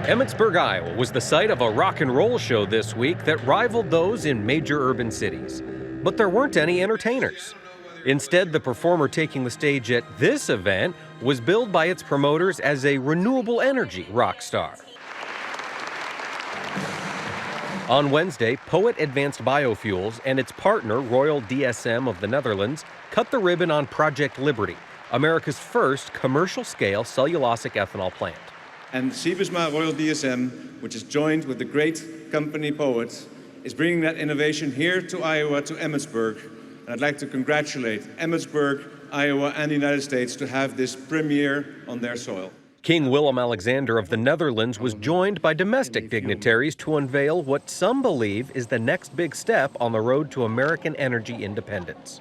Emmitsburg, Iowa was the site of a rock and roll show this week that rivaled those in major urban cities. But there weren't any entertainers. Instead, the performer taking the stage at this event was billed by its promoters as a renewable energy rock star. On Wednesday, Poet Advanced Biofuels and its partner, Royal DSM of the Netherlands, cut the ribbon on Project Liberty, America's first commercial-scale cellulosic ethanol plant. And Siebesma Royal DSM, which is joined with the great company Poet, is bringing that innovation here to Iowa, to Emmitsburg. And I'd like to congratulate Emmitsburg, Iowa, and the United States to have this premiere on their soil. King Willem-Alexander of the Netherlands was joined by domestic dignitaries to unveil what some believe is the next big step on the road to American energy independence.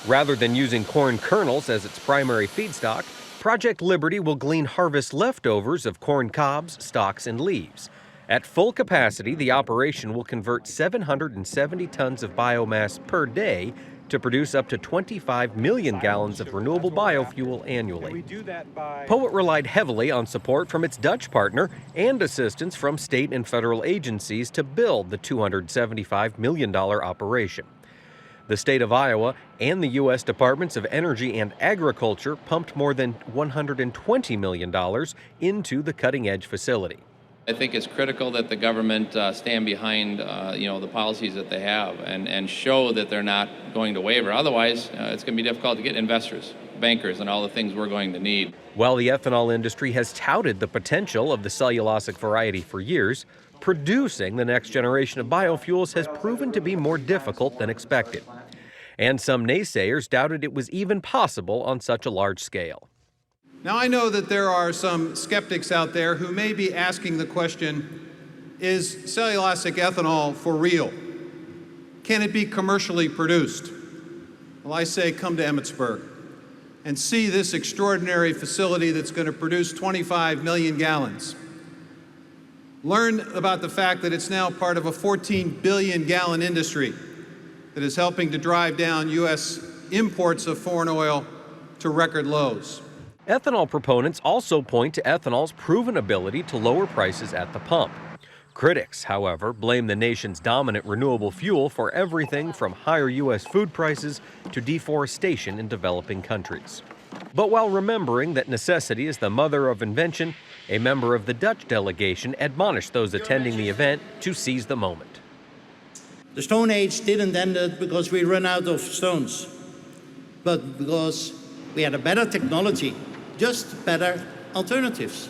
Rather than using corn kernels as its primary feedstock, Project Liberty will glean harvest leftovers of corn cobs, stalks, and leaves. At full capacity, the operation will convert 770 tons of biomass per day to produce up to 25 million gallons of renewable biofuel annually. Poet relied heavily on support from its Dutch partner and assistance from state and federal agencies to build the $275 million operation. The state of Iowa and the U.S. Departments of Energy and Agriculture pumped more than $120 million into the cutting-edge facility. I think it's critical that the government stand behind the policies that they have and show that they're not going to waver. Otherwise, it's going to be difficult to get investors, bankers, and all the things we're going to need. While the ethanol industry has touted the potential of the cellulosic variety for years, producing the next generation of biofuels has proven to be more difficult than expected. And some naysayers doubted it was even possible on such a large scale. Now, I know that there are some skeptics out there who may be asking the question, is cellulosic ethanol for real? Can it be commercially produced? Well, I say come to Emmitsburg and see this extraordinary facility that's going to produce 25 million gallons. Learn about the fact that it's now part of a 14 billion gallon industry that is helping to drive down U.S. imports of foreign oil to record lows. Ethanol proponents also point to ethanol's proven ability to lower prices at the pump. Critics, however, blame the nation's dominant renewable fuel for everything from higher U.S. food prices to deforestation in developing countries. But while remembering that necessity is the mother of invention, a member of the Dutch delegation admonished those attending the event to seize the moment. The Stone Age didn't end because we ran out of stones, but because we had a better technology, just better alternatives.